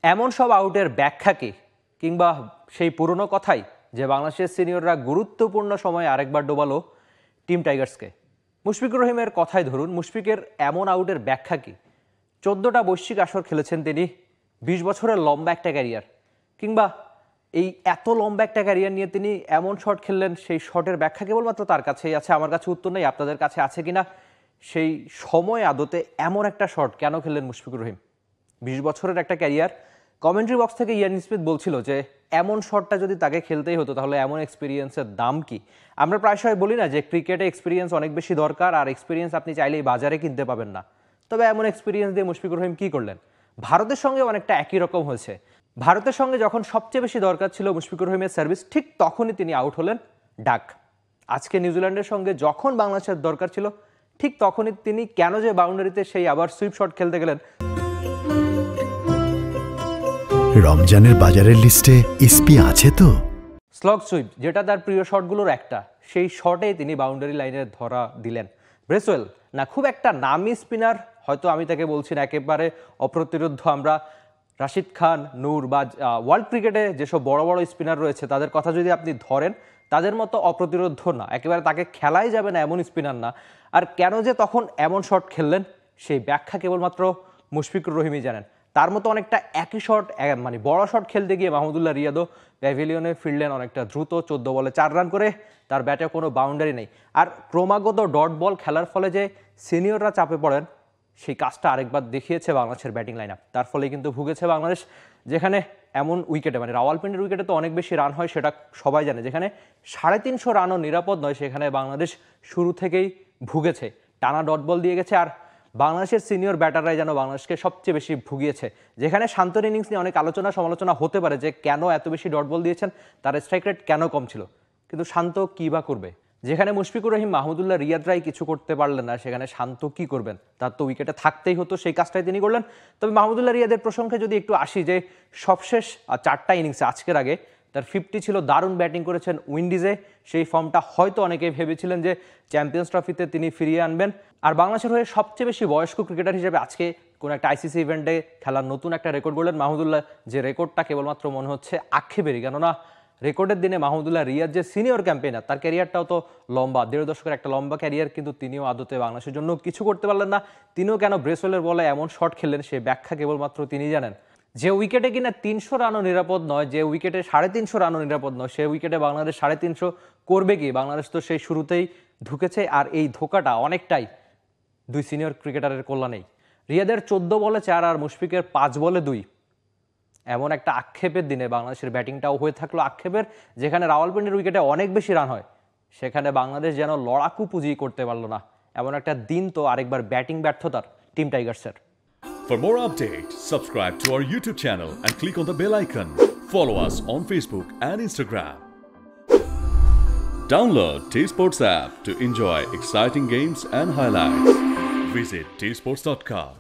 এমন সব আউটের ব্যাখ্যা কি, কিংবা সেই পুরনো কথাই যে বাংলাদেশের সিনিয়ররা গুরুত্বপূর্ণ সময়ে আরেকবার ডোবালো টিম টাইগার্সকে? মুশফিকুর রহিমের কথাই ধরুন, মুশফিকের এমন আউটের ব্যাখ্যা কি? 14টা বৈশ্বিক আসর খেলেছেন তিনি, 20 বছরের লম্বা একটা ক্যারিয়ার, কিংবা এই এত লম্বা একটা ক্যারিয়ার নিয়ে তিনি এমন শট খেললেন, সেই শটের ব্যাখ্যা কেবলমাত্র তার কাছেই আছে। আমার কাছে উত্তর নেই, আপনাদের কাছে আছে কিনা? সেই সময় আদতে এমন একটা শট কেন খেললেন মুশফিকুর রহিম? 20 বছরের একটা ক্যারিয়ার। কমেন্ট্রি বক্স থেকে ইয়ান স্মিথ বলছিল যে এমন শটটা যদি তাকে খেলতেই হতো তাহলে এমন এক্সপিরিয়েন্সের দাম কি? আমরা প্রায়শই বলি না যে ক্রিকেটে এক্সপিরিয়েন্স অনেক বেশি দরকার, আর এক্সপিরিয়েন্স আপনি চাইলেই বাজারে কিনতে পাবেন না। তবে এমন এক্সপিরিয়েন্স দিয়ে মুশফিকুর রহিম কি করলেন? ভারতের সঙ্গে অনেকটা একই রকম হয়েছে। ভারতের সঙ্গে যখন সবচেয়ে বেশি দরকার ছিল মুশফিকুর রহিমের সার্ভিস, ঠিক তখনই তিনি আউট হলেন ডাক। আজকে নিউজিল্যান্ডের সঙ্গে যখন বাংলাদেশের দরকার ছিল, ঠিক তখনই তিনি কেন যে বাউন্ডারিতে সেই আবার সুইপ শট খেলতে গেলেন? রমজানের বাজারের লিস্টে এসপি আছে তো? স্লগ সুইপ, যেটা তার প্রিয় শটগুলোর একটা, সেই শটে তিনি বাউন্ডারি লাইনে ধরা দিলেন। ব্রেসওয়েল না খুব একটা নামি স্পিনার, হয়তো আমি তাকে বলছি না একেবারে অপ্রতিরোধ্য। আমরা রাশিদ খান, নূর বা ওয়ার্ল্ড ক্রিকেটে যেসব বড় বড় স্পিনার রয়েছে তাদের কথা যদি আপনি ধরেন, তাদের মতো অপ্রতিরোধ্য না, একেবারে তাকে খেলাই যাবে না এমন স্পিনার না। আর কেন যে তখন এমন শট খেললেন, সেই ব্যাখ্যা কেবলমাত্র মুশফিকুর রহিমই জানেন। তার মতো অনেকটা একই শট, মানে বড় শট খেলতে গিয়ে মাহমুদুল্লাহ রিয়াদও প্যাভিলিয়নে ফিরলেন অনেকটা দ্রুত, 14 বলে 4 রান করে। তার ব্যাটে কোনো বাউন্ডারি নেই। আর ক্রমাগত ডট বল খেলার ফলে যে সিনিয়ররা চাপে পড়েন, সেই কাজটা আরেকবার দেখিয়েছে বাংলাদেশের ব্যাটিং লাইন আপ। তার ফলে কিন্তু ভুগেছে বাংলাদেশ, যেখানে এমন উইকেটে, মানে রাওয়ালপিন্ডির উইকেটে তো অনেক বেশি রান হয়, সেটা সবাই জানে। যেখানে 350 রানও নিরাপদ নয়, সেখানে বাংলাদেশ শুরু থেকেই ভুগেছে, টানা ডট বল দিয়ে গেছে। আর বাংলাদেশের সিনিয়র ব্যাটাররাই যেন বাংলাদেশকে সবচেয়ে বেশি ভুগিয়েছে। যেখানে শান্তর ইনিংস নিয়ে অনেক আলোচনা সমালোচনা হতে পারে যে কেন এত বেশি ডট বল দিয়েছেন, তার স্ট্রাইক রেট কেন কম ছিল, কিন্তু শান্ত কী বা করবে? যেখানে মুশফিকুর রহিম, মাহমুদুল্লাহ রিয়াদরাই কিছু করতে পারলেন না, সেখানে শান্ত কি করবেন? তার তো উইকেটে থাকতেই হতো, সেই কাজটাই তিনি করলেন। তবে মাহমুদুল্লাহ রিয়াদের প্রসঙ্গে যদি একটু আসি, যে সবশেষ 4টা ইনিংসে আজকের আগে তার 50 ছিল, দারুণ ব্যাটিং করেছেন উইন্ডিজে। সেই ফর্মটা হয়তো অনেকেই ভেবেছিলেন যে চ্যাম্পিয়ন্স ট্রফিতে তিনি ফিরিয়ে আনবেন। আর বাংলাদেশের হয়ে সবচেয়ে বেশি বয়স্ক ক্রিকেটার হিসেবে আজকে কোনো একটা আইসিসি ইভেন্টে খেলার নতুন একটা রেকর্ড গড়লেন মাহমুদুল্লাহ, যে রেকর্ডটা কেবলমাত্র মনে হচ্ছে আক্ষেপেরই। কেননা রেকর্ডের দিনে মাহমুদুল্লাহ রিয়াদ যে সিনিয়র ক্যাম্পেইনার, তার ক্যারিয়ারটাও তো লম্বা, 1.5 দশকের একটা লম্বা ক্যারিয়ার, কিন্তু তিনিও আদতে বাংলাদেশের জন্য কিছু করতে পারলেন না। তিনিও কেন ব্রেসওয়েলের বলে এমন শট খেললেন, সেই ব্যাখ্যা কেবলমাত্র তিনি জানেন। যে উইকেটে কিনা 300 রানও নিরাপদ নয়, যে উইকেটে 350 রানও নিরাপদ নয়, সেই উইকেটে বাংলাদেশ 350 করবে কি? বাংলাদেশ তো সেই শুরুতেই ঢুকেছে। আর এই ধোকাটা অনেকটাই দুই সিনিয়র ক্রিকেটারের কল্যাণেই। রিয়াদের 14 বলে 4 আর মুশফিকের 5 বলে 2, এমন একটা আক্ষেপের দিনে বাংলাদেশের ব্যাটিংটাও হয়ে থাকলো আক্ষেপের। যেখানে রাওয়ালপিন্ডির উইকেটে অনেক বেশি রান হয়, সেখানে বাংলাদেশ যেন লড়াকু পুঁজি করতে পারলো না। এমন একটা দিন তো আরেকবার ব্যাটিং ব্যর্থতার team টাইগার্সের। For more updates, subscribe to our YouTube channel and click on the bell icon. Follow us on Facebook and Instagram. Download T-Sports app to enjoy exciting games and highlights. Visit tsports.com.